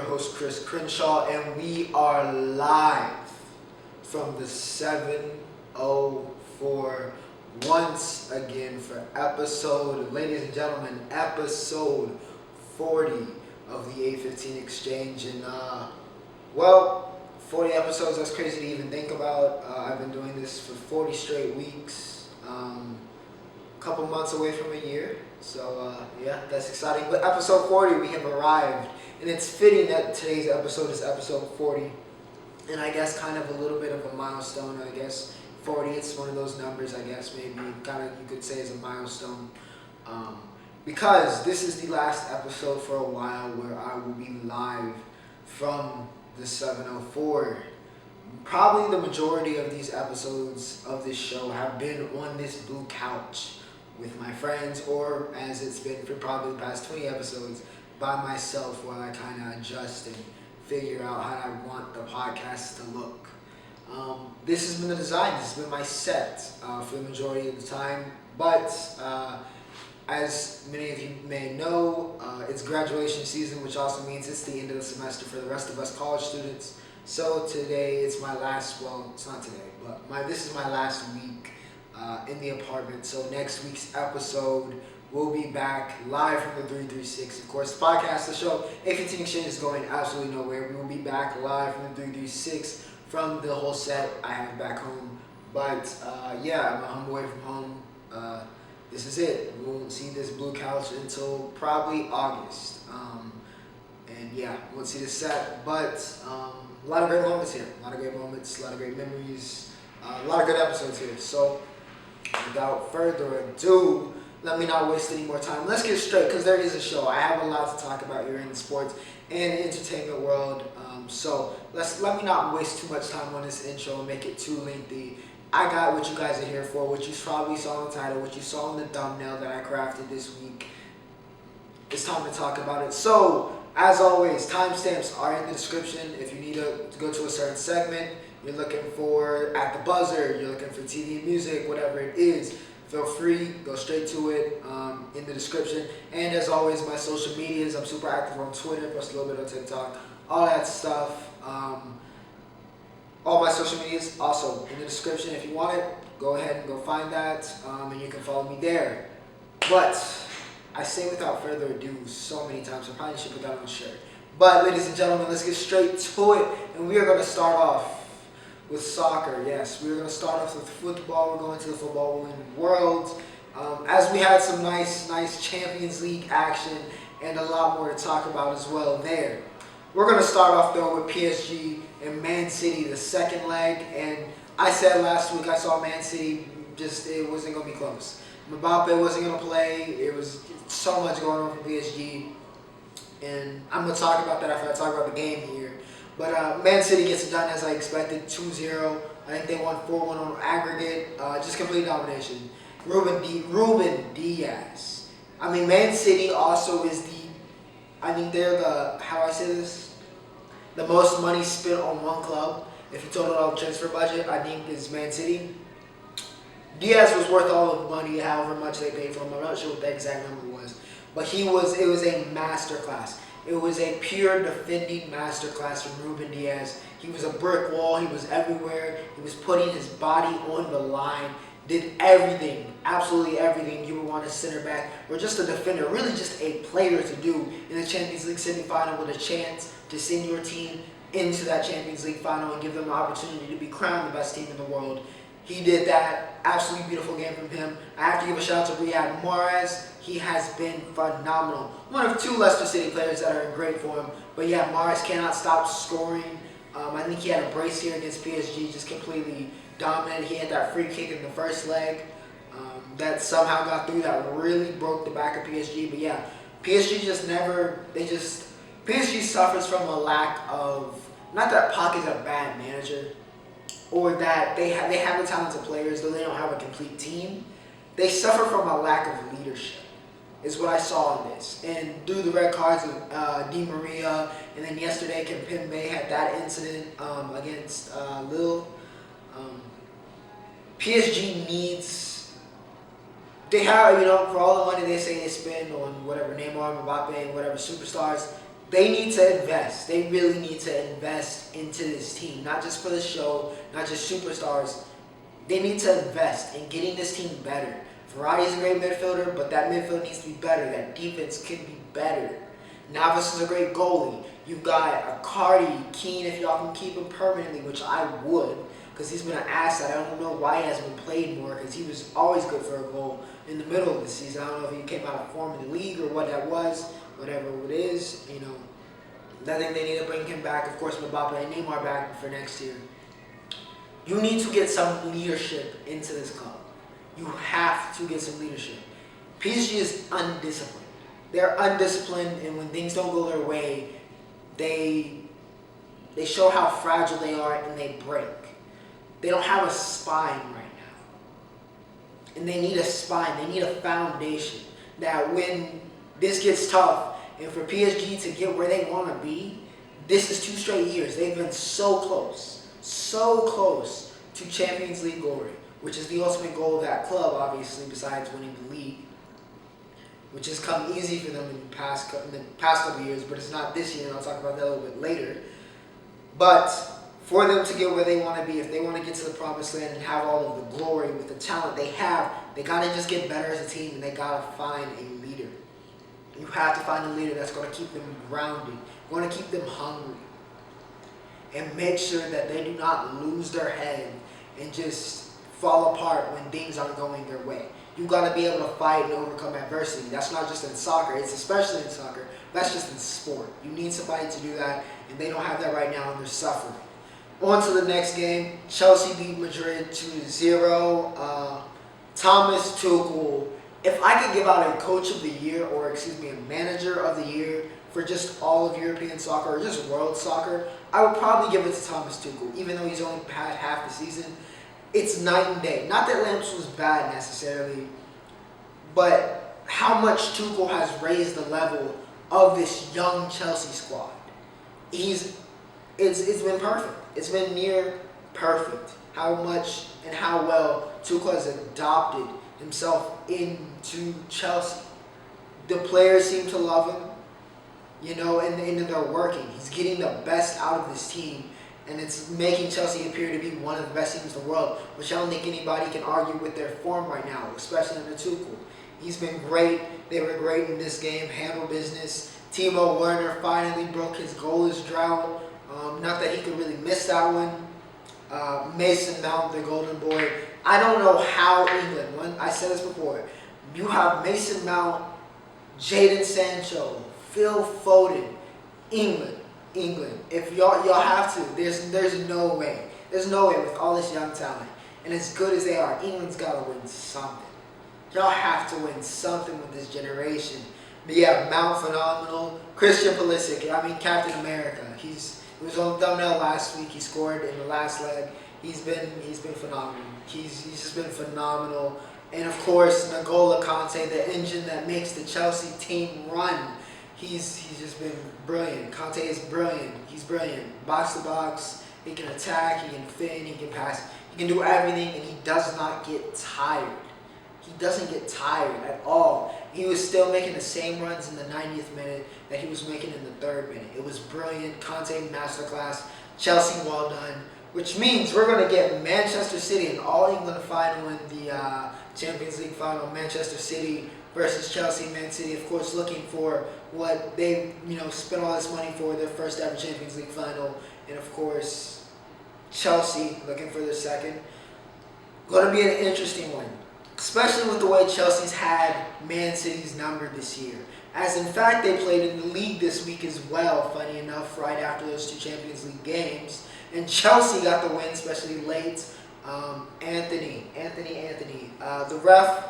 host Chris Crenshaw, and we are live from the 704 once again for ladies and gentlemen, episode 40 of the 815 Exchange. And 40 episodes, that's crazy to even think about. I've been doing this for 40 straight weeks, a couple months away from a year. So yeah, that's exciting. But episode 40, we have arrived. And it's fitting that today's episode is episode 40. And I guess kind of a little bit of a milestone. I guess 40, it's one of those numbers, I guess, maybe kind of you could say is a milestone. Because this is the last episode for a while where I will be live from the 704. Probably the majority of these episodes of this show have been on this blue couch with my friends, or as it's been for probably the past 20 episodes, by myself, while I kind of adjust and figure out how I want the podcast to look. This has been the design. This has been my set for the majority of the time. But as many of you may know, it's graduation season, which also means it's the end of the semester for the rest of us college students. So today it's my last, well, it's not today, but this is my last week in the apartment. So next week's episode, we'll be back live from the 336. Of course, the podcast, the show, 815 Exchange is going absolutely nowhere. We will be back live from the 336 from the whole set I have back home. But yeah, I'm home away from home. This is it. We won't see this blue couch until probably August. And yeah, we won't see the set. But a lot of great moments here. A lot of great moments, a lot of great memories, a lot of good episodes here. So without further ado, let me not waste any more time. Let's get straight, because there is a show. I have a lot to talk about here in the sports and entertainment world. So let me not waste too much time on this intro and make it too lengthy. I got what you guys are here for, what you probably saw in the title, what you saw in the thumbnail that I crafted this week. It's time to talk about it. So, as always, timestamps are in the description. If you need to go to a certain segment, you're looking for At the Buzzer, you're looking for TV and music, whatever it is, feel free, go straight to it in the description. And as always, my social medias, I'm super active on Twitter, plus a little bit on TikTok, all that stuff. All my social medias also in the description. If you want it, go ahead and go find that, and you can follow me there. But I say without further ado so many times, I probably should put that on a shirt. But ladies and gentlemen, let's get straight to it, and we are going to start off with soccer. Yes, we're going to start off with football. We're going to the football world. As we had some nice Champions League action and a lot more to talk about as well there. We're going to start off though with PSG and Man City, the second leg. And I said last week I saw Man City, it wasn't going to be close. Mbappe wasn't going to play. It was so much going on for PSG. And I'm going to talk about that after I talk about the game here. But Man City gets it done as I expected, 2-0. I think they won 4-1 on aggregate. Just complete domination. Ruben Diaz. I mean, Man City also is they're the most money spent on one club. If you total out the transfer budget, I think is Man City. Diaz was worth all of the money, however much they paid for him. I'm not sure what the exact number was. But it was a masterclass. It was a pure defending masterclass from Ruben Diaz. He was a brick wall. He was everywhere. He was putting his body on the line. Did everything, absolutely everything you would want a center back or just a defender, really just a player to do in the Champions League semifinal, with a chance to send your team into that Champions League final and give them an opportunity to be crowned the best team in the world. He did that. Absolutely beautiful game from him. I have to give a shout out to Riyad Mahrez. He has been phenomenal. One of two Leicester City players that are in great form. But yeah, Mahrez cannot stop scoring. I think he had a brace here against PSG, just completely dominant. He had that free kick in the first leg that somehow got through, that really broke the back of PSG. But yeah, PSG suffers from a lack of, not that Pocket's a bad manager, or that they have the talented players, though they don't have a complete team. They suffer from a lack of leadership, is what I saw in this. And through the red cards of Di Maria, and then yesterday Kimpembe had that incident against Lille. PSG needs, they have, for all the money they say they spend on whatever Neymar, Mbappe, and whatever superstars, they need to invest. They really need to invest into this team, not just for the show, not just superstars. They need to invest in getting this team better. Vardy's a great midfielder, but that midfield needs to be better. That defense could be better. Navas is a great goalie. You've got Cardi, Keane, if y'all can keep him permanently, which I would, because he's been an asset. I don't know why he hasn't been played more, because he was always good for a goal in the middle of the season. I don't know if he came out of form in the league or what that was, whatever it is. I think they need to bring him back. Of course, Mbappe and Neymar back for next year. You need to get some leadership into this club. You have to get some leadership. PSG is undisciplined. They're undisciplined, and when things don't go their way, they show how fragile they are and they break. They don't have a spine right now. And they need a spine. They need a foundation that when this gets tough, and for PSG to get where they want to be, this is 2 straight years. They've been so close to Champions League glory, which is the ultimate goal of that club, obviously, besides winning the league, which has come easy for them in the past couple of years, but it's not this year, and I'll talk about that a little bit later. But for them to get where they want to be, if they want to get to the promised land and have all of the glory with the talent they have, they got to just get better as a team, and they got to find a leader. You have to find a leader that's going to keep them grounded, going to keep them hungry, and make sure that they do not lose their head and just fall apart when things aren't going their way. You got to be able to fight and overcome adversity. That's not just in soccer. It's especially in soccer. That's just in sport. You need somebody to do that, and they don't have that right now, and they're suffering. On to the next game. Chelsea beat Madrid 2-0. Thomas Tuchel. If I could give out a coach of the year, or a manager of the year for just all of European soccer or just world soccer, I would probably give it to Thomas Tuchel, even though he's only had half the season. It's night and day. Not that Lamps was bad necessarily, but how much Tuchel has raised the level of this young Chelsea squad. It's been perfect. It's been near perfect. How much and how well Tuchel has adopted himself into Chelsea. The players seem to love him, and they're working. He's getting the best out of this team, and it's making Chelsea appear to be one of the best teams in the world, which I don't think anybody can argue with their form right now, especially under Tuchel. He's been great. They were great in this game, handle business. Timo Werner finally broke his goalless drought. Not that he could really miss that one. Mason Mount, the golden boy. I don't know how England, I said this before, you have Mason Mount, Jadon Sancho, Phil Foden, England. If y'all have to, there's no way. There's no way with all this young talent. And as good as they are, England's got to win something. Y'all have to win something with this generation. But yeah, Mount phenomenal. Christian Pulisic, Captain America. He was on the thumbnail last week. He scored in the last leg. He's been phenomenal. He's just been phenomenal. And of course, N'Golo Kante, the engine that makes the Chelsea team run. He's just been brilliant. Kante is brilliant. He's brilliant. Box to box. He can attack. He can fin. He can pass. He can do everything, and he does not get tired. He doesn't get tired at all. He was still making the same runs in the 90th minute that he was making in the 3rd minute. It was brilliant. Kante masterclass. Chelsea well done. Which means we're going to get Manchester City, an All-England final in the Champions League final. Manchester City versus Chelsea. Man City, of course, looking for what they spent all this money for, their first ever Champions League final. And of course, Chelsea looking for their second. Going to be an interesting one, especially with the way Chelsea's had Man City's number this year. As in fact, they played in the league this week as well, funny enough, right after those 2 Champions League games. And Chelsea got the win, especially late. Anthony. The ref,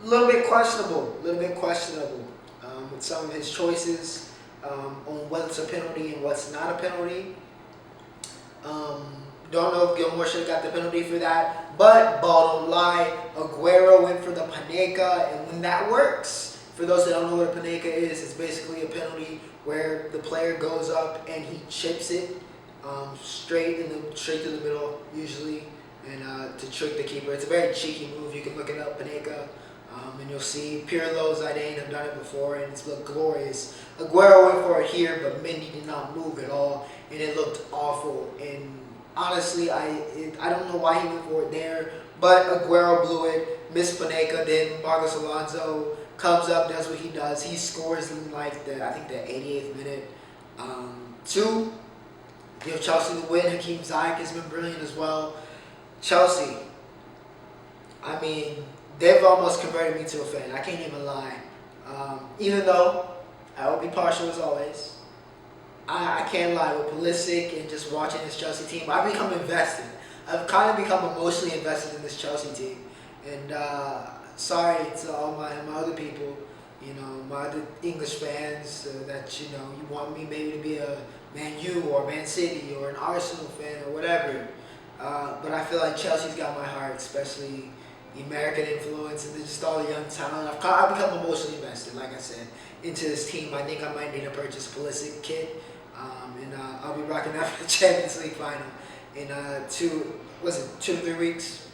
a little bit questionable with some of his choices on what's a penalty and what's not a penalty. Don't know if Gilmore should have got the penalty for that, but ball don't lie. Aguero went for the Panenka, and when that works, for those that don't know what a Panenka is, it's basically a penalty where the player goes up and he chips it straight to the middle usually, and to trick the keeper. It's a very cheeky move. You can look it up, Panenka. And you'll see Pirlo, Zidane have done it before, and it's looked glorious. Aguero went for it here, but Mendy did not move at all, and it looked awful. And honestly, I don't know why he went for it there, but Aguero blew it. Miss Panenka did. Marcos Alonso comes up, does what he does. He scores in like the 88th minute. Two, give Chelsea the win. Hakeem Ziyech has been brilliant as well. Chelsea, I mean, they've almost converted me to a fan. I can't even lie. Even though I will be partial as always, I can't lie. With Pulisic and just watching this Chelsea team, I've become invested. I've kind of become emotionally invested in this Chelsea team. And sorry to all my other people, my other English fans, that, you want me maybe to be a Man U or Man City or an Arsenal fan or whatever. But I feel like Chelsea's got my heart, especially the American influence and just all the young talent. I've become emotionally invested, like I said, into this team. I think I might need to purchase a Pulisic kit, and I'll be rocking that for the Champions League final in 2 to 3 weeks.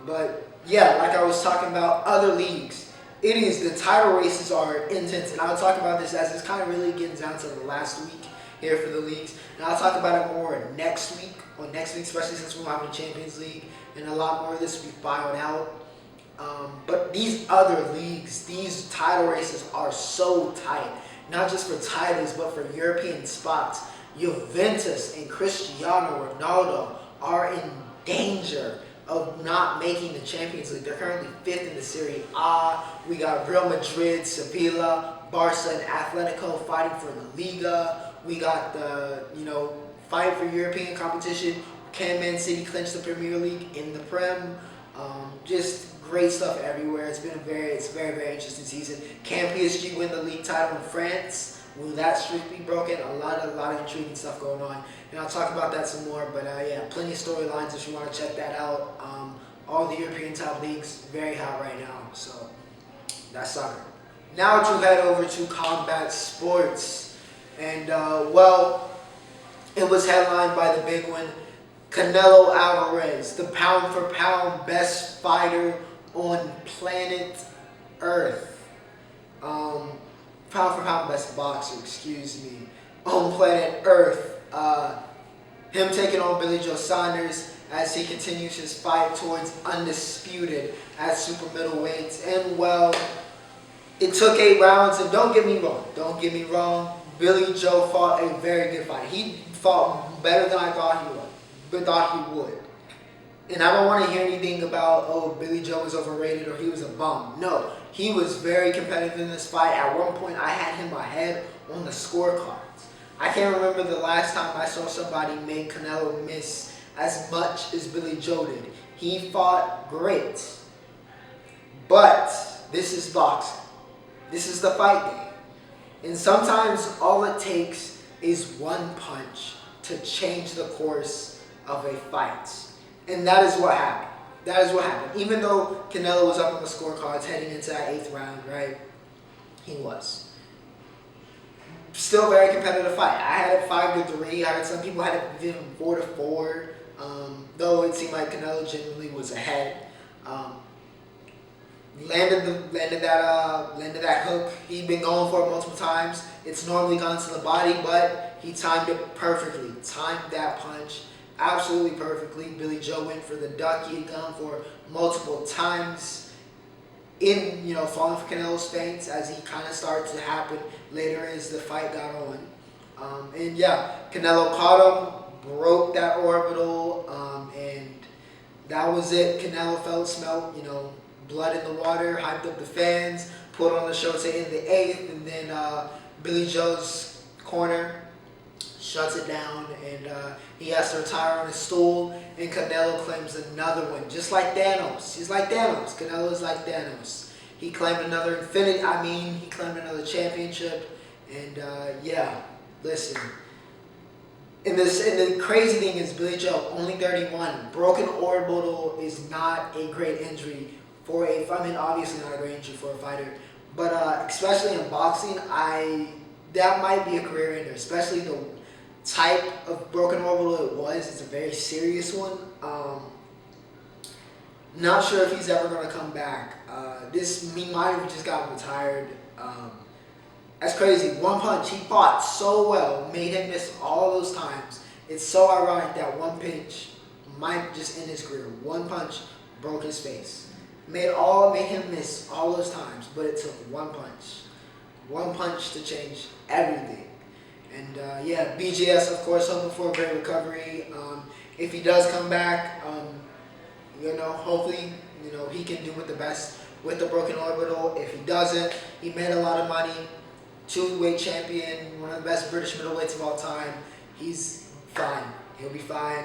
But yeah, like I was talking about other leagues, the title races are intense, and I'll talk about this as it's kind of really getting down to the last week here for the leagues, and I'll talk about it more next week, especially since we're having the Champions League, and a lot more of this will be filed out. But these other leagues, these title races are so tight, not just for titles, but for European spots. Juventus and Cristiano Ronaldo are in danger of not making the Champions League. They're currently 5th in the Serie A. We got Real Madrid, Sevilla, Barca, and Atletico fighting for the Liga. We got the, fight for European competition. Can Man City clinch the Premier League in the Prem? Just great stuff everywhere. It's a very, very interesting season. Can PSG win the league title in France? Will that streak be broken? A lot of intriguing stuff going on, and I'll talk about that some more. But yeah, plenty of storylines if you want to check that out. All the European top leagues very hot right now, so that's soccer. Now to head over to combat sports, and it was headlined by the big one, Canelo Alvarez, the pound for pound best fighter on planet Earth. Pound for pound best boxer, on planet Earth. Him taking on Billy Joe Saunders as he continues his fight towards Undisputed at super middleweights. And it took 8 rounds, and don't get me wrong, Billy Joe fought a very good fight. He fought better than I thought he would. And I don't want to hear anything about, Billy Joe was overrated or he was a bum. No, he was very competitive in this fight. At one point, I had him ahead on the scorecards. I can't remember the last time I saw somebody make Canelo miss as much as Billy Joe did. He fought great. But this is boxing. This is the fight game. And sometimes all it takes is one punch to change the course of a fight. And that is what happened. Even though Canelo was up on the scorecards heading into that 8th round, right? He was. Still a very competitive fight. I had it 5-3. I heard some people had it even 4-4. Though it seemed like Canelo genuinely was ahead. Landed that hook. He'd been going for it multiple times. It's normally gone to the body, but he timed it perfectly. Timed that punch absolutely perfectly. Billy Joe went for the duck. He had gone for multiple times in, falling for Canelo's feints as he kind of started to happen later as the fight got on. And yeah, Canelo caught him, broke that orbital, and that was it. Canelo smelled, blood in the water, hyped up the fans, put on the show to end the 8th, and then Billy Joe's corner shuts it down, and he has to retire on his stool, and Canelo claims another one, just like Thanos. He's like Thanos. Canelo is like Thanos. He claimed another he claimed another championship, and yeah, listen. And the crazy thing is, Billy Joe, only 31. Broken orbital is not a great injury for obviously not a great injury for a fighter, but especially in boxing, that might be a career ender, especially the type of broken orbital it was. It's a very serious one. Not sure if he's ever going to come back. He might have just gotten retired. That's crazy. One punch. He fought so well, made him miss all those times. It's so ironic that one pinch might just end his career. One punch broke his face. Made him miss all those times, but it took one punch. One punch to change everything. And BJS, of course, hoping for a great recovery. If he does come back, hopefully, he can do with the best with the broken orbital. If he doesn't, he made a lot of money. 2-weight champion, one of the best British middleweights of all time. He's fine. He'll be fine.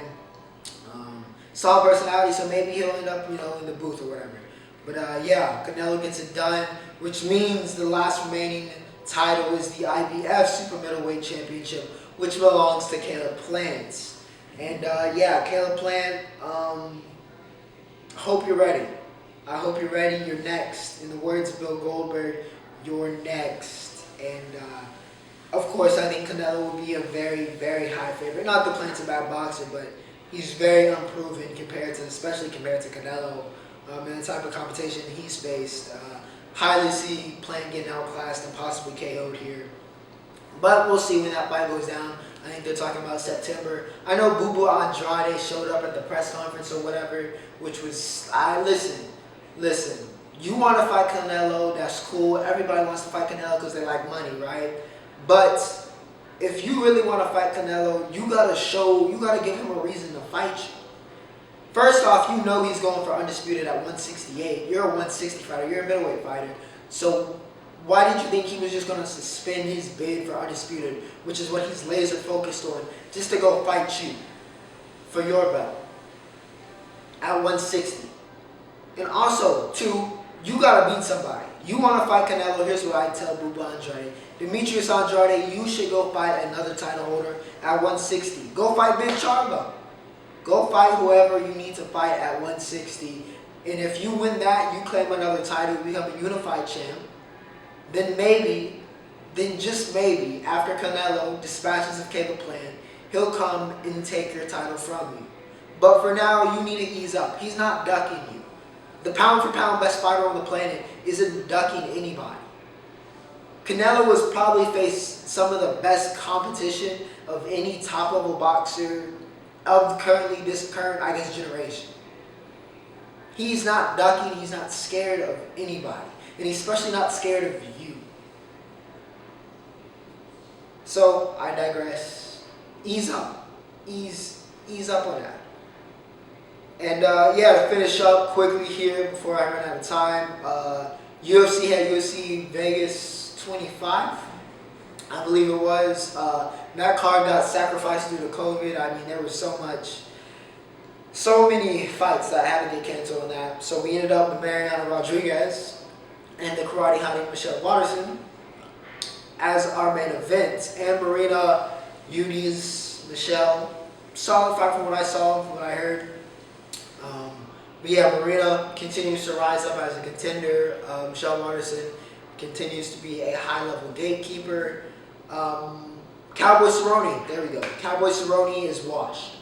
Solid personality, so maybe he'll end up, in the booth or whatever. But Canelo gets it done, which means the last remaining title is the IBF Super Middleweight Championship, which belongs to Caleb Plant. And Caleb Plant, hope you're ready. I hope you're ready. You're next. In the words of Bill Goldberg, you're next. And of course, I think Canelo will be a very, very high favorite. Not that Plant's a bad boxer, but he's very unproven especially compared to Canelo and the type of competition he's faced. Highly see Plant getting outclassed and possibly KO'd here. But we'll see when that fight goes down. I think they're talking about September. I know Boo Andrade showed up at the press conference or whatever, which was, listen. You want to fight Canelo, that's cool. Everybody wants to fight Canelo because they like money, right? But if you really want to fight Canelo, you got to give him a reason to fight you. First off, he's going for Undisputed at 168. You're a 160 fighter. You're a middleweight fighter. So why did you think he was just going to suspend his bid for Undisputed, which is what he's laser focused on, just to go fight you for your belt at 160? And also, 2, you got to beat somebody. You want to fight Canelo, here's what I tell Boo Andrade. Demetrius Andrade, you should go fight another title holder at 160. Go fight Big Charlo. Go fight whoever you need to fight at 160. And if you win that, you claim another title, you become a unified champ. Then just maybe, after Canelo dispatches of Caleb Plant, he'll come and take your title from you. But for now, you need to ease up. He's not ducking you. The pound-for-pound best fighter on the planet isn't ducking anybody. Canelo has probably faced some of the best competition of any top-level boxer of this current generation. He's not ducking. He's not scared of anybody. And he's especially not scared of you. So, I digress. Ease up. Ease up on that. And to finish up quickly here before I run out of time, UFC had UFC Vegas 25, I believe it was. That card got sacrificed due to COVID. I mean, there was so many fights that had to get canceled on that. So we ended up with Mariana Rodriguez and the karate hottie Michelle Watterson as our main event. And Marina Yudi's Michelle, solid fight from what I saw, from what I heard. Marina continues to rise up as a contender. Michelle Watterson continues to be a high-level gatekeeper. Cowboy Cerrone, there we go. Cowboy Cerrone is washed.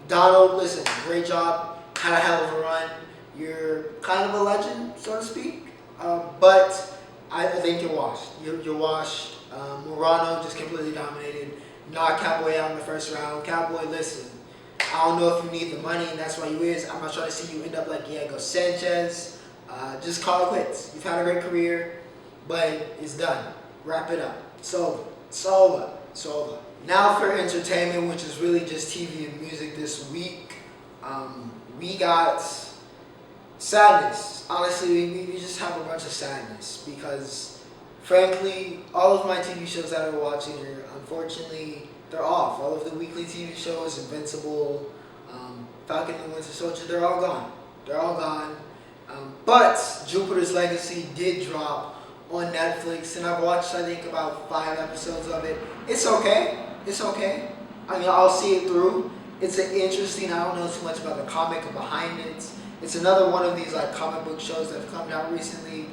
Donald, listen, great job. Had a hell of a run. You're kind of a legend, so to speak. But I think you're washed. You're washed. Morano just completely dominated. Knocked Cowboy out in the first round. Cowboy, listen. I don't know if you need the money, and that's why you is. I'm not trying to see you end up like Diego Sanchez. Just call it quits. You've had a great career, but it's done. Wrap it up. It's over. Now for entertainment, which is really just TV and music this week. We got sadness. Honestly, we just have a bunch of sadness because, frankly, all of my TV shows that I'm watching are, unfortunately, they're off. All of the weekly TV shows, Invincible, Falcon and the Winter Soldier, they're all gone. But Juipter's Legacy did drop on Netflix, and I've watched, I think, about 5 episodes of it. It's okay. I mean, I'll see it through. It's interesting. I don't know too much about the comic behind it. It's another one of these like comic book shows that have come out recently,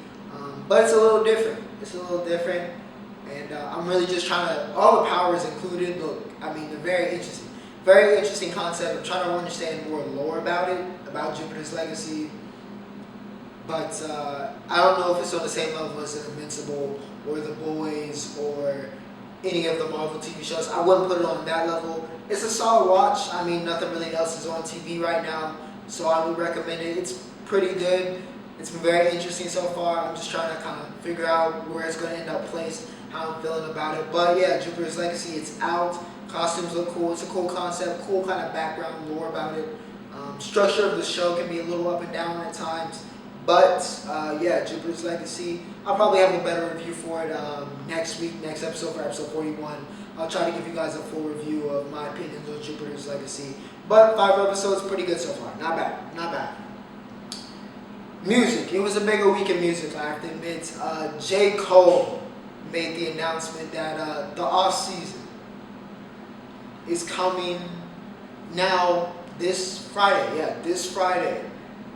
but it's a little different. And I'm really just trying to. All the powers included. Look, I mean, they're very interesting. very interesting concept. I'm trying to understand more lore about it, about Jupiter's Legacy. But I don't know if it's on the same level as Invincible or The Boys or any of the Marvel TV shows. I wouldn't put it on that level. It's a solid watch. I mean, nothing really else is on TV right now, so I would recommend it. It's pretty good. It's been very interesting so far. I'm just trying to kind of figure out where it's going to end up placed, how I'm feeling about it. But yeah, Jupiter's Legacy, it's out. Costumes look cool. It's a cool concept, cool kind of background lore about it. Structure of the show can be a little up and down at times. But yeah, Jupiter's Legacy. I'll probably have a better review for it next week, next episode for episode 41. I'll try to give you guys a full review of my opinions on Jupiter's Legacy. But 5 episodes, pretty good so far. Not bad, not bad. Music. It was a bigger week in music, I have to admit. J. Cole made the announcement that the off-season is coming now this Friday. Yeah, this Friday.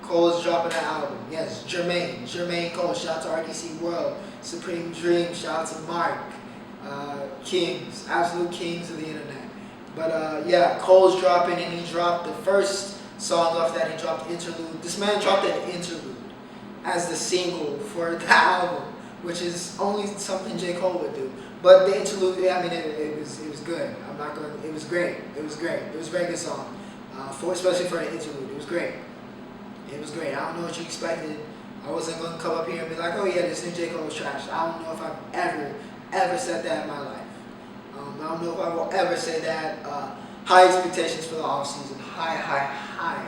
Cole is dropping an album. Yes, Jermaine Cole. Shout out to RDC World. Supreme Dream. Shout out to Mark. Kings. Absolute kings of the internet. But yeah, Cole's dropping, and he dropped the first song off that. He dropped Interlude. This man dropped an Interlude as the single for the album, which is only something J. Cole would do. But the Interlude, I mean, it was good. I'm not going. It was great. It was great. It was a very good song, especially for an Interlude. It was great. It was great. I don't know what you expected. I wasn't going to come up here and be like, oh yeah, this new J. Cole is trash. I don't know if I've ever said that in my life. I don't know if I will ever say that. High expectations for the offseason. High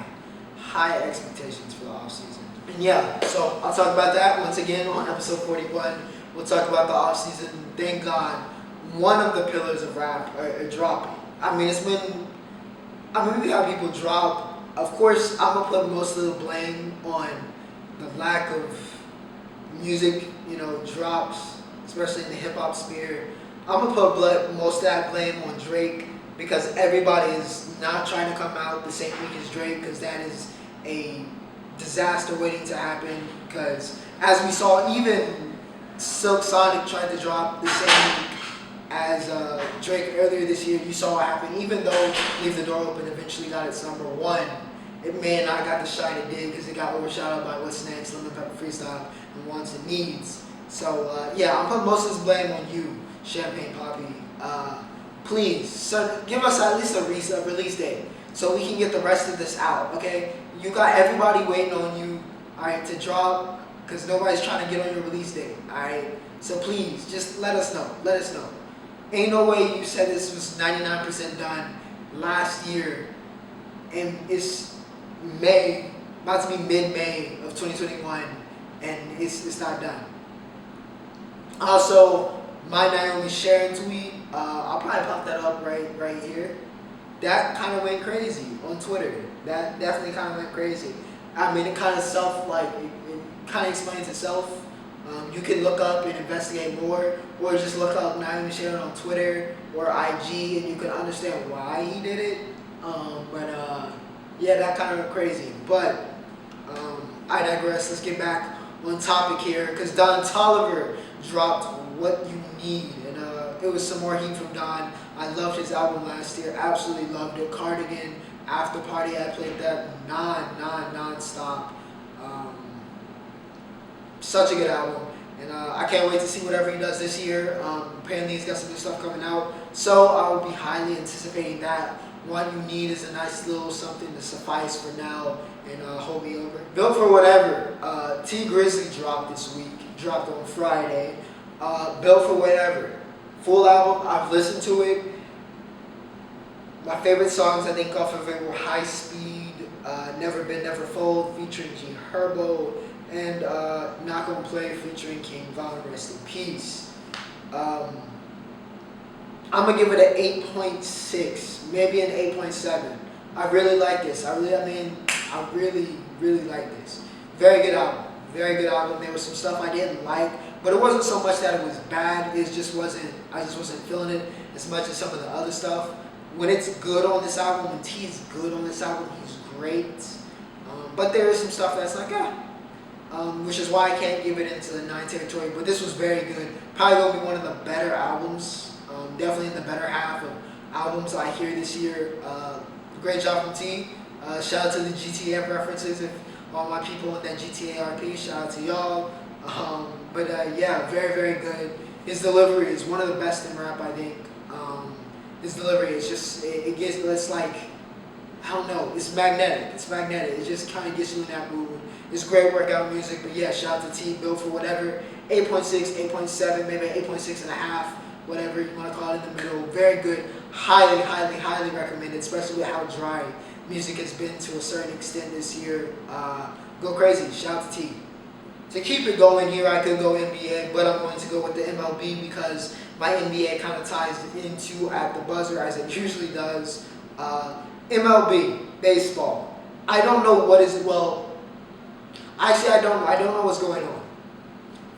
expectations for the offseason. And yeah, so I'll talk about that once again on episode 41. We'll talk about the offseason. Thank God, one of the pillars of rap are dropping. I mean, we have people drop. Of course, I'm going to put most of the blame on the lack of music, drops, especially in the hip-hop sphere. I'm going to put most of that blame on Drake because everybody is not trying to come out the same week as Drake because that is a disaster waiting to happen because as we saw, even Silk Sonic tried to drop the same week as Drake earlier this year. You saw what happened. Even though Leave the Door Open eventually got its number 1, it may not got the shine it did because it got overshadowed by What's Next, Lemon Pepper Freestyle, and Wants and Needs. So yeah, I'm putting most of this blame on you, Champagne Poppy. Please, sir, give us at least a release date so we can get the rest of this out, okay? You got everybody waiting on you, all right, to drop because nobody's trying to get on your release date, all right? So please, just let us know. Let us know. Ain't no way you said this was 99% done last year, and it's May, about to be mid-May of 2021, and it's not done. Also, my Naomi Sharon tweet, I'll probably pop that up right here. That kind of went crazy on Twitter. That definitely kind of went crazy. I mean, it kind of it kind of explains itself. You can look up and investigate more, or just look up Naomi Sharon on Twitter or IG, and you can understand why he did it. Yeah, that kind of went crazy. But I digress. Let's get back on topic here, because Don Toliver dropped What You Need, and it was some more heat from Don. I loved his album last year. Absolutely loved it. Cardigan, After Party, I played that non-stop. Such a good album. And I can't wait to see whatever he does this year. Apparently he's got some new stuff coming out. So I will be highly anticipating that. What You Need is a nice little something to suffice for now and hold me over. Built for Whatever. T Grizzley dropped this week. Dropped on Friday. Built for Whatever. Full album. I've listened to it. My favorite songs I think off of it were High Speed, Never Been Never Fold featuring G Herbo, and Not Gonna Play featuring King Von, rest in peace. I'm gonna give it an 8.6, maybe an 8.7. I really like this. I really like this. Very good album. Very good album. There was some stuff I didn't like, but it wasn't so much that it was bad. I just wasn't feeling it as much as some of the other stuff. When it's good on this album, when T's good on this album, he's great. But there is some stuff that's like, which is why I can't give it into the 9 territory. But this was very good. Probably gonna be one of the better albums. Definitely in the better half of albums I hear this year. Great job from T. Shout out to the GTA references, if all my people in that GTA RP, shout out to y'all. Yeah, very, very good. His delivery is one of the best in rap, I think. His delivery is just, it's like, I don't know, it's magnetic. It's magnetic. It just kind of gets you in that mood. It's great workout music, but yeah, shout out to T. Built for whatever. 8.6, 8.7, maybe 8.6 and a half, whatever you want to call it in the middle. Very good. Highly, highly, highly recommended, especially with how dry music has been to a certain extent this year. Go crazy. Shout out to T. To keep it going here, I could go NBA, but I'm going to go with the MLB because my NBA kind of ties into at the buzzer as it usually does. MLB, baseball. I don't know what is, well, actually I don't know what's going on.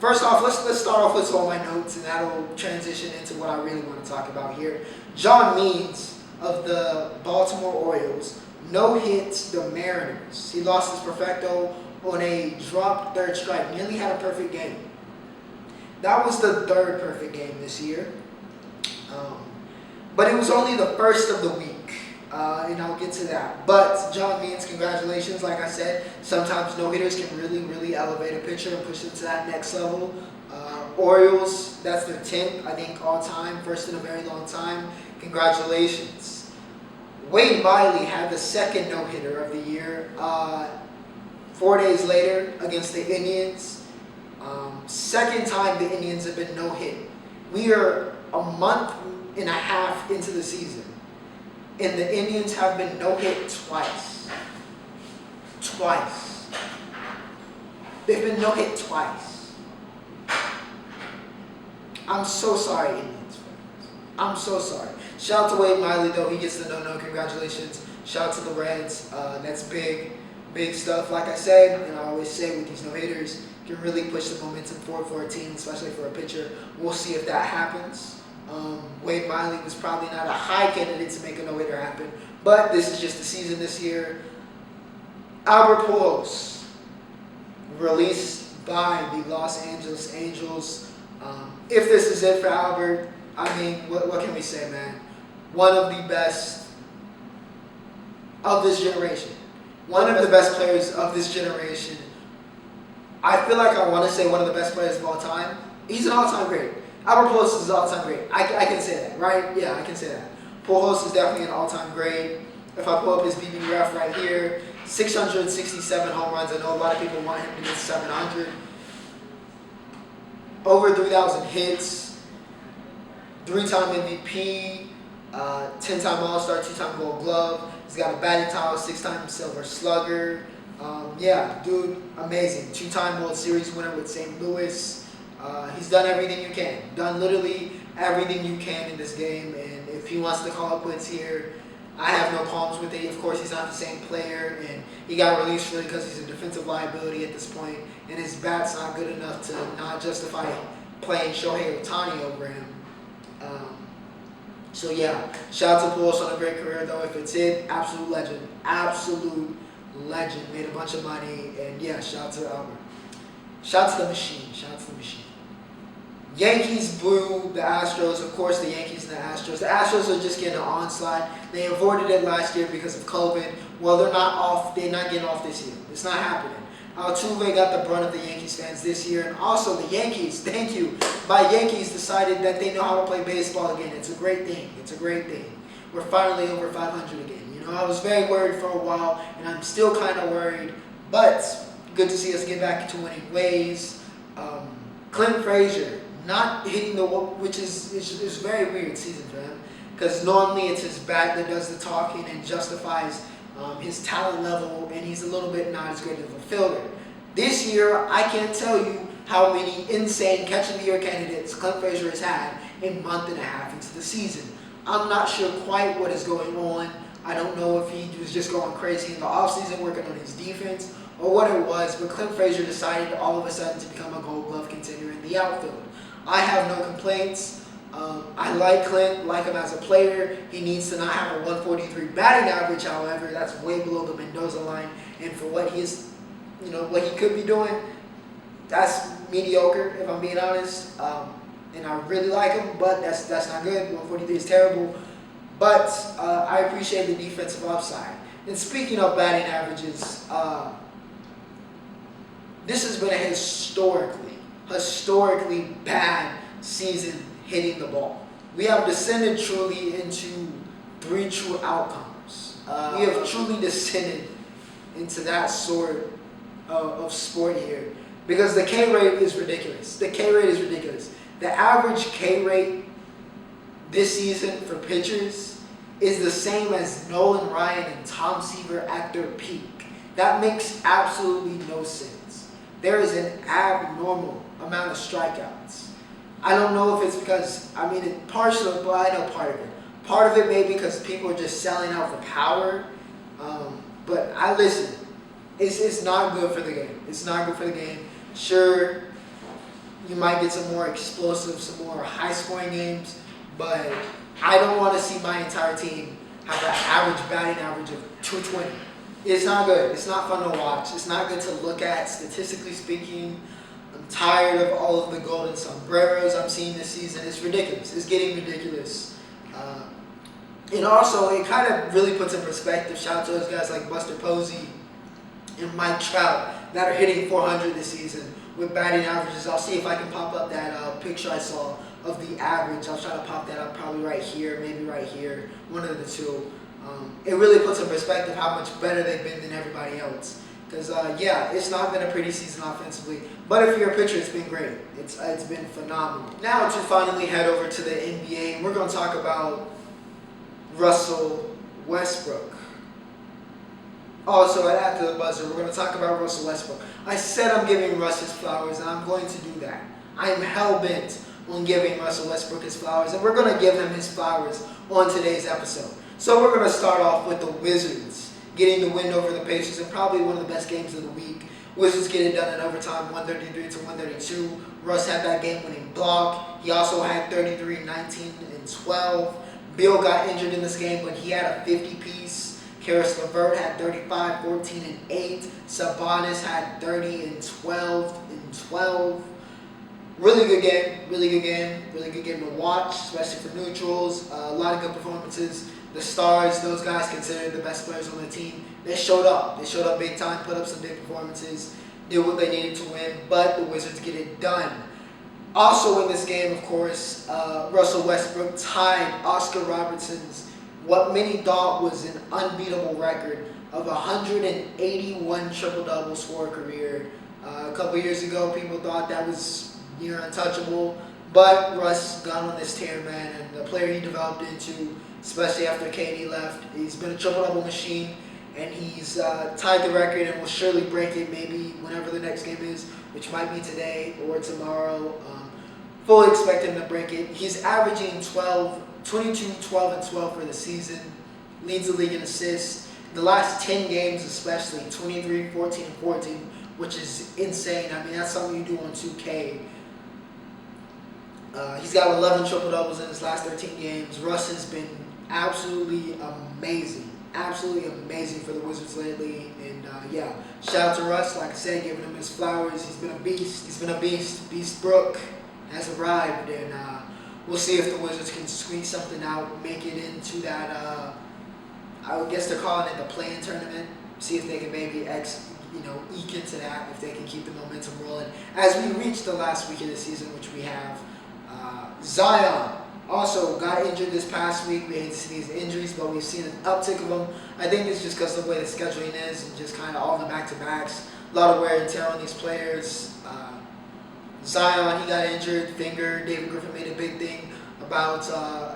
First off, let's start off with some of my notes, and that'll transition into what I really want to talk about here. John Means of the Baltimore Orioles no-hits the Mariners. He lost his perfecto on a dropped third strike. Nearly had a perfect game. That was the third perfect game this year. But it was only the first of the week. And I'll get to that. But John Means, congratulations. Like I said, sometimes no-hitters can really, really elevate a pitcher and push them to that next level. Orioles, that's their 10th, I think, all time. First in a very long time. Congratulations. Wade Miley had the second no-hitter of the year. 4 days later against the Indians. Second time the Indians have been no-hit. We are a month and a half into the season, and the Indians have been no-hit twice. Twice. They've been no-hit twice. I'm so sorry, Indians fans. I'm so sorry. Shout out to Wade Miley, though. He gets the no-no. Congratulations. Shout out to the Reds. That's big. Big stuff. Like I said, and I always say with these no-hitters, you can really push the momentum forward for a team, especially for a pitcher. We'll see if that happens. Wade Miley was probably not a high candidate to make a no-hitter happen, but this is just the season this year. Albert Pujols, released by the Los Angeles Angels. If this is it for Albert, I mean, what can we say, man? One of the best of this generation. One of the best players of this generation. I feel like I want to say one of the best players of all time. He's an all-time great. Albert Pujols is an all-time great. I can say that, right? Yeah, I can say that. Pujols is definitely an all-time great. If I pull up his BBRF right here, 667 home runs. I know a lot of people want him to get 700. Over 3,000 hits. 3-time MVP. 10-time All-Star, 2-time Gold Glove. He's got a batting title, 6-time Silver Slugger. Yeah, dude, amazing. 2-time World Series winner with St. Louis. He's done everything you can. Done literally everything you can in this game. And if he wants to call it quits here, I have no problems with it. Of course, he's not the same player. And he got released really because he's a defensive liability at this point. And his bat's not good enough to not justify playing Shohei Ohtani over him. So yeah, shout out to Pujols on a great career though. If it's it, absolute legend. Absolute legend. Made a bunch of money. And yeah, shout out to Albert. Shout out to the machine. Shout out to the machine. Yankees blew the Astros. Of course, the Yankees and the Astros. The Astros are just getting an onslaught. They avoided it last year because of COVID. Well, they're not off. They're not getting off this year. It's not happening. Altuve got the brunt of the Yankees fans this year. And also the Yankees, thank you, my Yankees decided that they know how to play baseball again. It's a great thing. It's a great thing. We're finally over 500 again. You know, I was very worried for a while, and I'm still kind of worried. But good to see us get back to winning ways. Clint Frazier not hitting the wall, which is very weird season for him. Because normally it's his bat that does the talking and justifies his talent level, and he's a little bit not as great of a fielder. This year, I can't tell you how many insane catch of the year candidates Clint Frazier has had a month and a half into the season. I'm not sure quite what is going on. I don't know if he was just going crazy in the offseason working on his defense or what it was, but Clint Frazier decided all of a sudden to become a Gold Glove contender in the outfield. I have no complaints. I like Clint, like him as a player. He needs to not have a 143 batting average, however. That's way below the Mendoza line. And for what he's, what he could be doing, that's mediocre, if I'm being honest. And I really like him, but that's not good. 143 is terrible. But I appreciate the defensive upside. And speaking of batting averages, this has been a historically bad season hitting the ball. We have descended truly into 3 true outcomes. We have truly descended into that sort of sport here because the K rate is ridiculous. The average K rate this season for pitchers is the same as Nolan Ryan and Tom Seaver at their peak. That makes absolutely no sense. There is an abnormal amount of strikeouts. I don't know if it's because, it's partial, but I know part of it. Part of it may be because people are just selling out for power. But it's not good for the game. It's not good for the game. Sure, you might get some more explosive, some more high-scoring games, but I don't want to see my entire team have an average batting average of 220. It's not good. It's not fun to watch. It's not good to look at, statistically speaking. I'm tired of all of the golden sombreros I'm seeing this season. It's ridiculous. It's getting ridiculous. And also, it kind of really puts in perspective. Shout out to those guys like Buster Posey and Mike Trout that are hitting 400 this season with batting averages. I'll see if I can pop up that picture I saw of the average. I'll try to pop that up probably right here, maybe right here, one of the two. It really puts in perspective how much better they've been than everybody else. Because, it's not been a pretty season offensively. But if you're a pitcher, it's been great. It's been phenomenal. Now to finally head over to the NBA, and we're going to talk about Russell Westbrook. Also, after the buzzer, we're going to talk about Russell Westbrook. I said I'm giving Russ his flowers, and I'm going to do that. I am hell-bent on giving Russell Westbrook his flowers, and we're going to give him his flowers on today's episode. So we're going to start off with the Wizards getting the win over the Pacers, and probably one of the best games of the week. Wizards get it done in overtime, 133 to 132. Russ had that game-winning block. He also had 33, 19, and 12. Bill got injured in this game, but he had a 50-piece. Karis LeVert had 35, 14, and 8. Sabonis had 30 and 12 and 12. Really good game to watch, especially for neutrals. A lot of good performances. The stars, those guys considered the best players on the team, they showed up. They showed up big time, put up some big performances, did what they needed to win, but the Wizards get it done. Also in this game, of course, Russell Westbrook tied Oscar Robertson's, what many thought was an unbeatable record of 181 triple-doubles for a career. A couple years ago, people thought that was near untouchable, but Russ got on this tear, man, and the player he developed into, especially after KD left, he's been a triple-double machine, and he's tied the record and will surely break it maybe whenever the next game is, which might be today or tomorrow. Fully expect him to break it. He's averaging 22, 12, and 12 for the season. Leads the league in assists. The last 10 games especially, 23, 14, and 14, which is insane. That's something you do on 2K. He's got 11 triple-doubles in his last 13 games. Russ has been absolutely amazing for the Wizards lately. And shout out to Russ. Like I said, giving him his flowers. He's been a beast. Beast Brook has arrived, and we'll see if the Wizards can squeeze something out, make it into that. I guess they're calling it the play-in tournament. See if they can maybe eke into that, if they can keep the momentum rolling as we reach the last week of the season, which we have. Zion also got injured this past week. We hate to see these injuries, but we've seen an uptick of them. I think it's just because of the way the scheduling is and just kind of all the back-to-backs. A lot of wear and tear on these players. Zion, he got injured, finger. David Griffin made a big thing about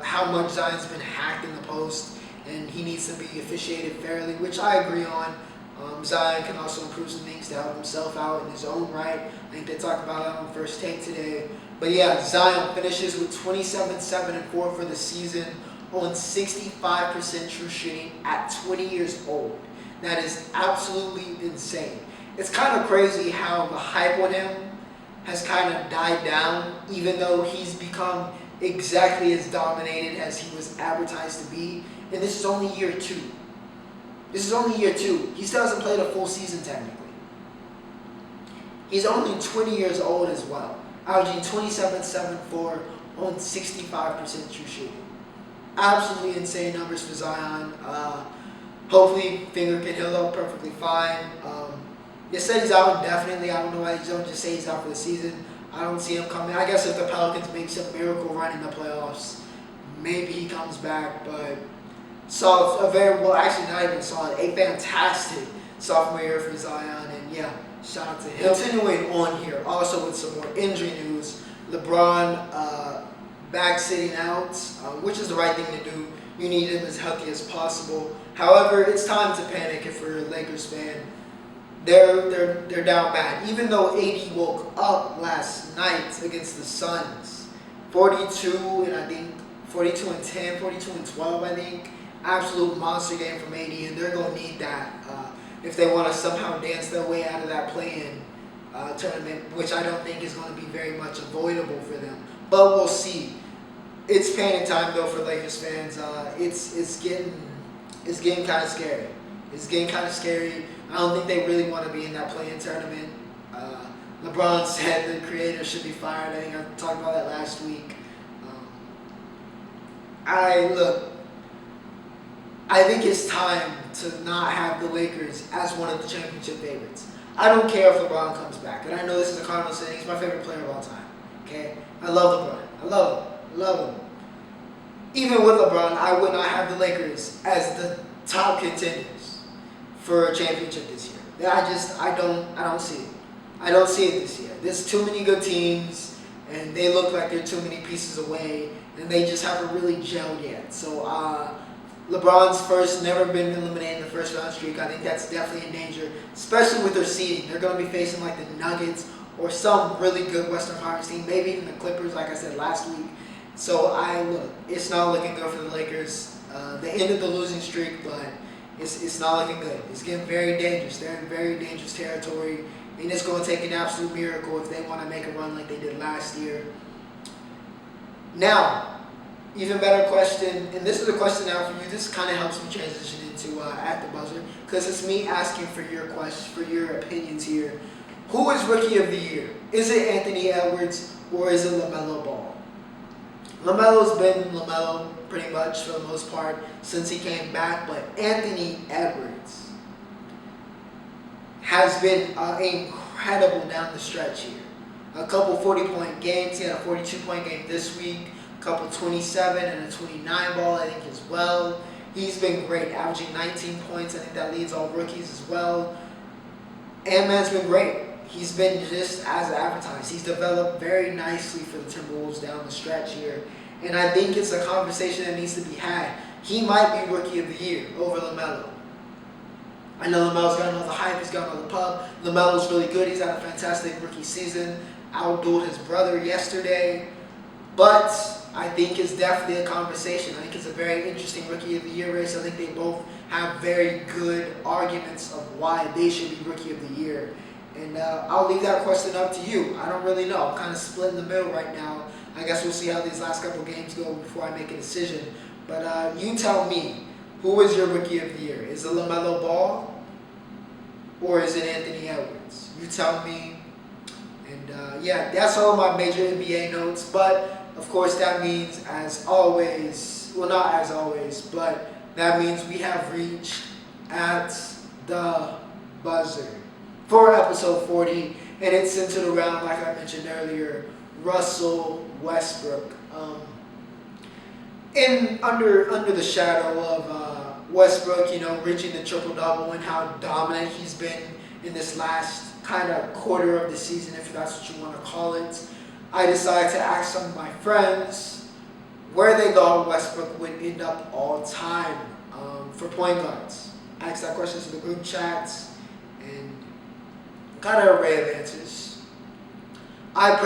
how much Zion's been hacked in the post, and he needs to be officiated fairly, which I agree on. Zion can also improve some things to help himself out in his own right. I think they talked about that on the first take today. But Zion finishes with 27, 7, and 4 for the season on 65% true shooting at 20 years old. That is absolutely insane. It's kind of crazy how the hype on him has kind of died down, even though he's become exactly as dominated as he was advertised to be. And this is only year 2. He still hasn't played a full season technically. He's only 20 years old as well, averaging 27, 7, 4 on 65% true shooting. Absolutely insane numbers for Zion. Hopefully, finger can heal up perfectly fine. They said he's out indefinitely. I don't know why they don't just say he's out for the season. I don't see him coming. I guess if the Pelicans make some miracle run in the playoffs, maybe he comes back. But saw a very well, actually not even solid, a fantastic sophomore year for Zion, and yeah, shout out to him. Continuing on here, also with some more injury news. LeBron back sitting out, which is the right thing to do. You need him as healthy as possible. However, it's time to panic if you're a Lakers fan. They're down bad. Even though AD woke up last night against the Suns, 42 and I think 42 and 10, 42 and 12, I think. Absolute monster game from AD, and they're gonna need that if they want to somehow dance their way out of that play-in tournament, which I don't think is going to be very much avoidable for them. But we'll see. It's panic time though for Lakers fans. It's getting kind of scary. It's getting kind of scary. I don't think they really want to be in that play-in tournament. LeBron said the creator should be fired. I think I talked about that last week. I think it's time to not have the Lakers as one of the championship favorites. I don't care if LeBron comes back. And I know this is a Cardinals thing. He's my favorite player of all time. Okay? I love LeBron. I love him. Even with LeBron, I would not have the Lakers as the top contenders for a championship this year. I don't see it. I don't see it this year. There's too many good teams, and they look like they're too many pieces away, and they just haven't really gelled yet. So, LeBron's never been eliminated in the first round streak. I think that's definitely in danger, especially with their seeding. They're going to be facing like the Nuggets or some really good Western Conference team, maybe even the Clippers, like I said last week. So it's not looking good for the Lakers. They ended the losing streak, but it's not looking good. It's getting very dangerous. They're in very dangerous territory, and it's going to take an absolute miracle if they want to make a run like they did last year. Now, even better question, and this is a question now for you. This kind of helps me transition into at the buzzer, because it's me asking for your opinions here. Who is Rookie of the Year? Is it Anthony Edwards or is it LaMelo Ball? LaMelo's been LaMelo pretty much for the most part since he came back, but Anthony Edwards has been incredible down the stretch here. A couple 40-point games. He had a 42-point game this week. Couple 27 and a 29 ball, I think, as well. He's been great, averaging 19 points. I think that leads all rookies as well. And man's been great. He's been just as advertised. He's developed very nicely for the Timberwolves down the stretch here. And I think it's a conversation that needs to be had. He might be Rookie of the Year over LaMelo. I know LaMelo's gotten all the hype. He's gotten all the pub. LaMelo's really good. He's had a fantastic rookie season. Outdueled his brother yesterday. But I think it's definitely a conversation. I think it's a very interesting Rookie of the Year race. I think they both have very good arguments of why they should be Rookie of the Year. And I'll leave that question up to you. I don't really know. I'm kind of split in the middle right now. I guess we'll see how these last couple games go before I make a decision. But you tell me, who is your Rookie of the Year? Is it LaMelo Ball or is it Anthony Edwards? You tell me. And yeah, that's all my major NBA notes. But of course, that means as always, well, not as always, but that means we have reached at the buzzer for episode 40, and it's centered around, like I mentioned earlier, Russell Westbrook. Under the shadow of Westbrook, reaching the triple-double and how dominant he's been in this last kind of quarter of the season, if that's what you want to call it, I decided to ask some of my friends where they thought Westbrook would end up all time for point guards. I asked that question to the group chats and got an array of answers. I'll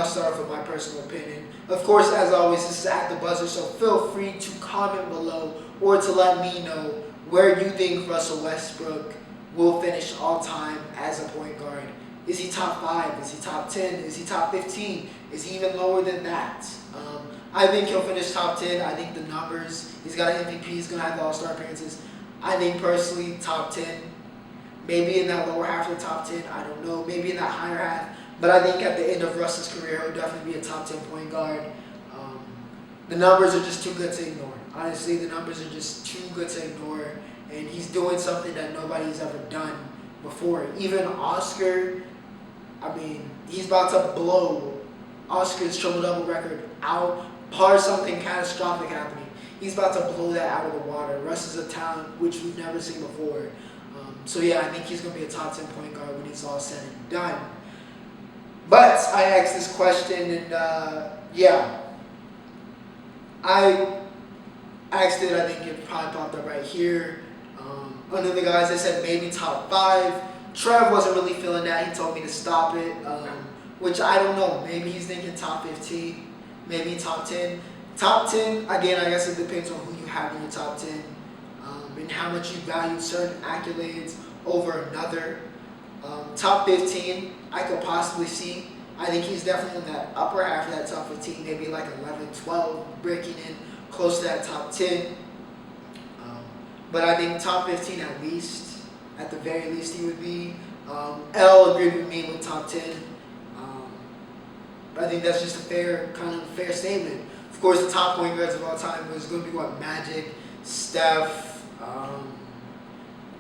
start off with my personal opinion. Of course, as always, this is at the buzzer, so feel free to comment below or to let me know where you think Russell Westbrook will finish all time as a point guard. Is he top 5? Is he top 10? Is he top 15? Is he even lower than that? I think he'll finish top 10. I think the numbers, he's got an MVP, he's going to have the All-Star appearances. I think personally top 10. Maybe in that lower half of the top 10. I don't know. Maybe in that higher half. But I think at the end of Russell's career, he'll definitely be a top 10 point guard. the numbers are just too good to ignore. Honestly, the numbers are just too good to ignore, and he's doing something that nobody's ever done before. Even Oscar, I mean, he's about to blow Oscar's triple-double record out, par something catastrophic happening. He's about to blow that out of the water. Russ is a talent which we've never seen before. So yeah, I think he's going to be a top 10 point guard when it's all said and done. But I asked this question, and yeah, I asked it. I think it probably popped up right here. Under the guys, they said maybe top 5. Trev wasn't really feeling that. He told me to stop it, which I don't know. Maybe he's thinking top 15, maybe top 10. Top 10, again, I guess it depends on who you have in your top 10 and how much you value certain accolades over another. Top 15, I could possibly see. I think he's definitely in that upper half of that top 15, maybe like 11, 12, breaking in close to that top 10. But I think top 15 at least, at the very least he would be. L agreed with me with top 10. I think that's just a fair statement. Of course, the top point guards of all time was going to be what, Magic, Steph,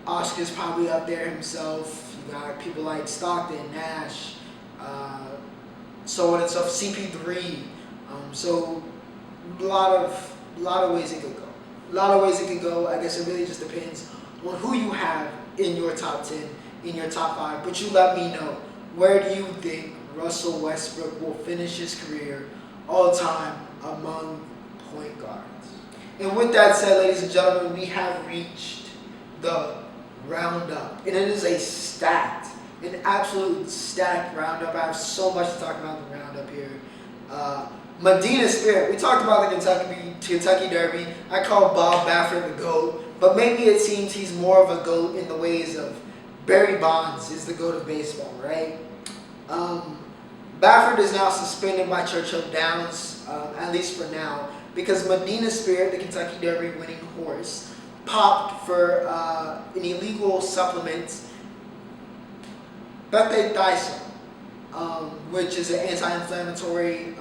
Oscar's probably up there himself. You got people like Stockton, Nash, so on and so forth, CP3. So a lot of ways it could go. A lot of ways it could go. I guess it really just depends on who you have in your top 10, in your top 5. But you let me know, where do you think Russell Westbrook will finish his career all time among point guards? And with that said, ladies and gentlemen, we have reached the roundup. And it is a stacked, an absolute stacked roundup. I have so much to talk about in the roundup here. Medina Spirit. We talked about the Kentucky Derby. I call Bob Baffert the GOAT. But maybe it seems he's more of a GOAT in the ways of Barry Bonds is the GOAT of baseball, right? Baffert is now suspended by Churchill Downs, at least for now, because Medina Spirit, the Kentucky Derby winning horse, popped for an illegal supplement, betadine, which is an anti-inflammatory.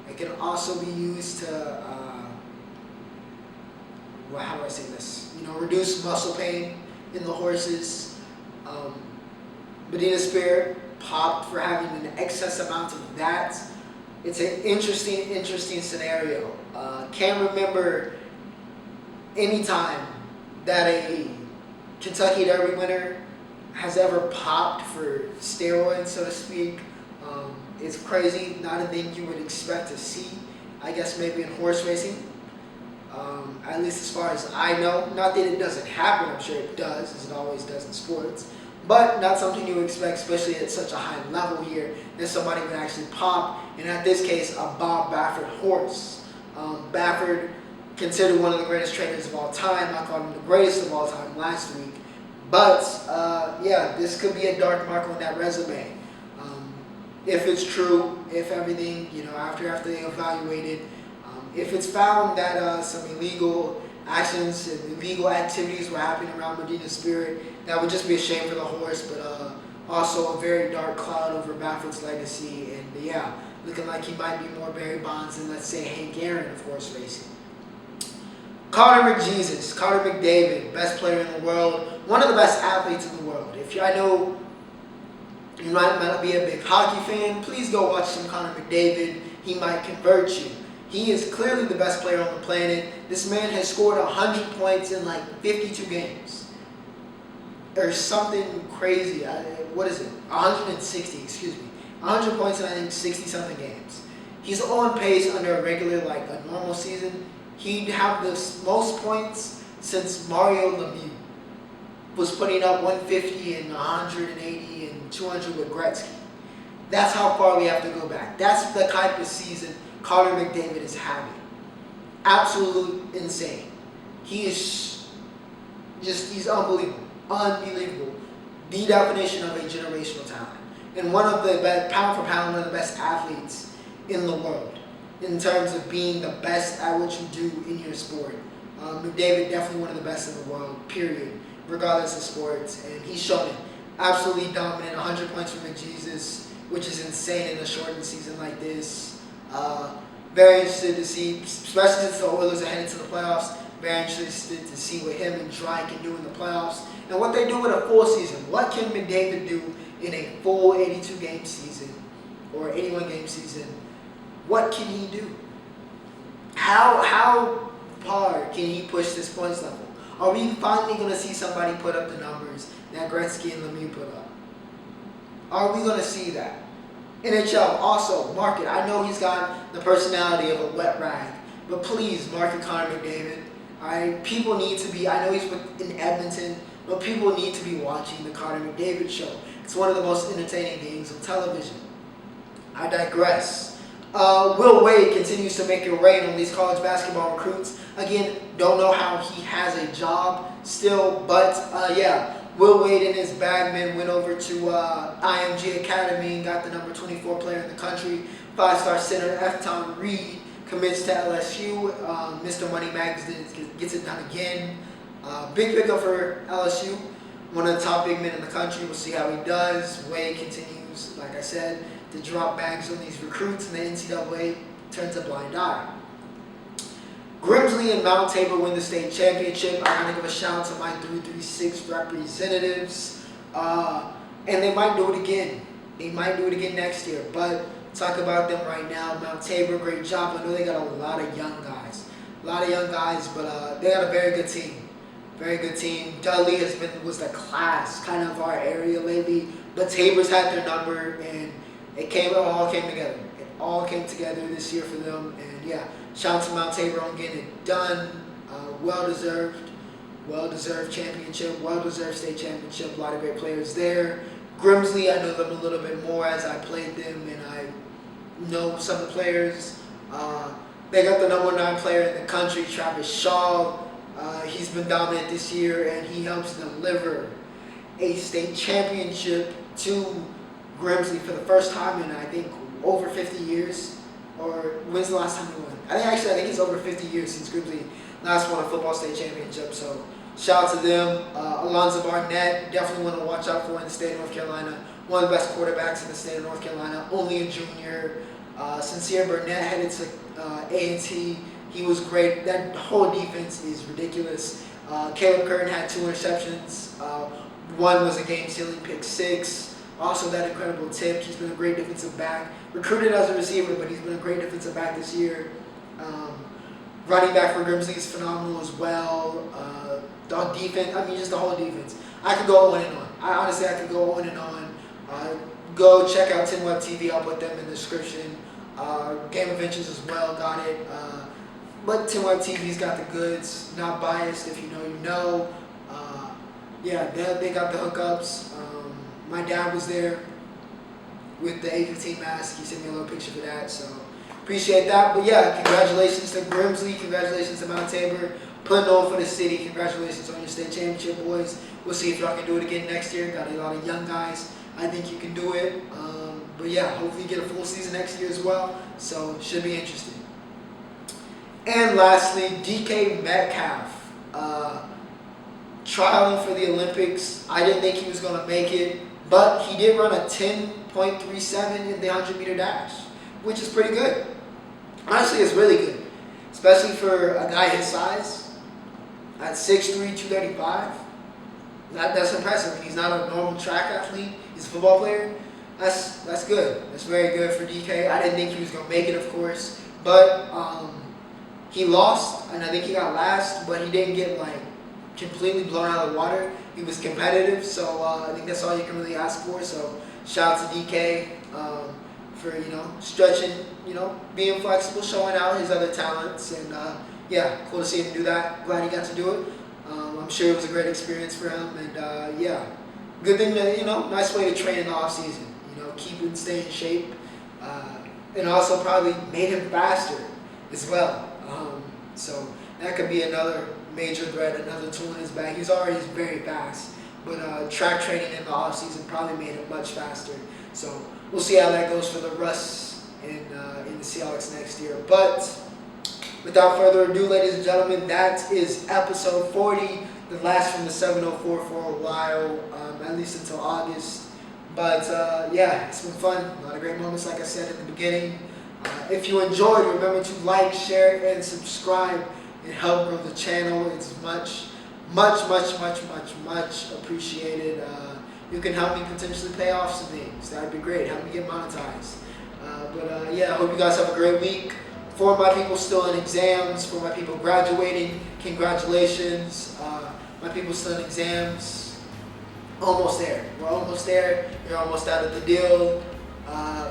It can also be used to, how do I say this? Reduce muscle pain in the horses. Medina Spirit popped for having an excess amount of that. It's an interesting scenario. Can't remember any time that a Kentucky Derby winner has ever popped for steroids, so to speak. It's crazy, not a thing you would expect to see. I guess maybe in horse racing, at least as far as I know. Not that it doesn't happen, I'm sure it does, as it always does in sports. But not something you expect, especially at such a high level here, that somebody would actually pop, and in this case, a Bob Baffert horse. Baffert, considered one of the greatest trainers of all time. I called him the greatest of all time last week. But, yeah, this could be a dark mark on that resume. If it's true, if everything, after they evaluate it, if it's found that some illegal actions and illegal activities were happening around Medina Spirit, that would just be a shame for the horse, but also a very dark cloud over Baffert's legacy. And yeah, looking like he might be more Barry Bonds than, let's say, Hank Aaron of horse racing. Connor McDavid, best player in the world, one of the best athletes in the world. I know you might not be a big hockey fan, please go watch some Connor McDavid. He might convert you. He is clearly the best player on the planet. This man has scored 100 points in like 52 games. Or something crazy. What is it? 160, excuse me. 100 points in, I think, 60-something games. He's on pace under a regular, a normal season. He'd have the most points since Mario Lemieux was putting up 150 and 180 and 200 with Gretzky. That's how far we have to go back. That's the type of season Connor McDavid is having. Absolute insane. He is he's unbelievable. Unbelievable. The definition of a generational talent. And one of the best, pound for pound, one of the best athletes in the world in terms of being the best at what you do in your sport. McDavid, definitely one of the best in the world, period, regardless of sports. And he's shown it. Absolutely dominant. 100 points for McJesus, which is insane in a shortened season like this. Very interested to see, especially since the Oilers are heading to the playoffs, very interested to see what him and Dry can do in the playoffs and what they do with a full season. What can McDavid do in a full 82-game season or 81-game season? What can he do? How far can he push this points level? Are we finally going to see somebody put up the numbers that Gretzky and Lemieux put up? Are we going to see that? NHL, also, market. I know he's got the personality of a wet rag, but please market Connor McDavid. People need to be, I know he's in Edmonton, but people need to be watching the Connor McDavid show. It's one of the most entertaining games of television. I digress. Will Wade continues to make it rain on these college basketball recruits. Again, don't know how he has a job still, but yeah. Will Wade and his bagmen went over to IMG Academy and got the number 24 player in the country. 5-star center Efton Reid commits to LSU. Mr. Money Mags gets it done again. Big pickup for LSU. One of the top big men in the country. We'll see how he does. Wade continues, like I said, to drop bags on these recruits, and the NCAA turns a blind eye. Grizzley and Mount Tabor win the state championship. I gotta give a shout out to my 336 representatives. And they might do it again. They might do it again next year. But talk about them right now. Mount Tabor, great job. I know they got a lot of young guys. But they got a very good team. Very good team. Dudley was the class kind of our area lately. But Tabor's had their number, and it all came together. It all came together this year for them. And yeah, shout out to Mount Tabor on getting it done. Well-deserved championship, well-deserved state championship. A lot of great players there. Grizzley, I know them a little bit more as I played them, and I know some of the players. They got the number 9 player in the country, Travis Shaw. He's been dominant this year, and he helps deliver a state championship to Grizzley for the first time in, I think, over 50 years. Or when's the last time he won? I think it's over 50 years since Grizzley last won a football state championship. So shout out to them. Alonzo Barnett, definitely want to watch out for in the state of North Carolina. One of the best quarterbacks in the state of North Carolina, only a junior. Sincere Burnett headed to A&T. He was great. That whole defense is ridiculous. Caleb Curtin had 2 interceptions. One was a game-sealing pick 6. Also, that incredible tip. He's been a great defensive back. Recruited as a receiver, but he's been a great defensive back this year. Running back for Grizzley is phenomenal as well. The defense, just the whole defense. I could go on and on. I could go on and on. Go check out Tin Web TV. I'll put them in the description. Game Adventures as well, got it. But Tin Web TV's got the goods. Not biased. If you know, you know. Yeah, they got the hookups. My dad was there with the A15 mask. He sent me a little picture for that, so appreciate that. But yeah, congratulations to Grizzley. Congratulations to Mount Tabor. Putting on for the city. Congratulations on your state championship, boys. We'll see if y'all can do it again next year. Got a lot of young guys. I think you can do it. But yeah, hopefully you get a full season next year as well. So should be interesting. And lastly, DK Metcalf. Trialing for the Olympics. I didn't think he was going to make it. But he did run a 10.37 in the 100-meter dash, which is pretty good. Honestly, it's really good, especially for a guy his size at 6'3", 235. That's impressive. He's not a normal track athlete. He's a football player. That's good. That's very good for DK. I didn't think he was going to make it, of course. But he lost, and I think he got last, but he didn't get, completely blown out of the water. He was competitive, so I think that's all you can really ask for. So shout out to DK for stretching, being flexible, showing out his other talents, and yeah, cool to see him do that. Glad he got to do it. I'm sure it was a great experience for him, and yeah, good thing to nice way to train in the off season. Keep him stay in shape, and also probably made him faster as well. So that could be another major threat, another tool in his bag. He's already very fast, but track training in the off season probably made him much faster. So we'll see how that goes for the Russ in the Seahawks next year. But without further ado, ladies and gentlemen, that is episode 40. The last from the 704 for a while, at least until August. But yeah, it's been fun. A lot of great moments, like I said at the beginning. if you enjoyed, remember to like, share, and subscribe and help grow the channel. It's much appreciated. You can help me potentially pay off some things. That would be great. Help me get monetized. Yeah, I hope you guys have a great week. For my people still in exams, for my people graduating, congratulations. My people still in exams, almost there. We're almost there. You're almost out of the deal.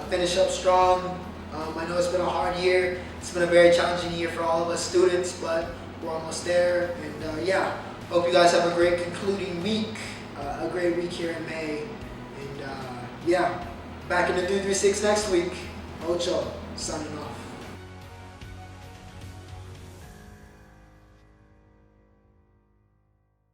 Finish up strong. I know it's been a hard year. It's been a very challenging year for all of us students, but we're almost there. And yeah, hope you guys have a great concluding week, a great week here in May. And yeah, back in the 336 next week. Ocho, signing off.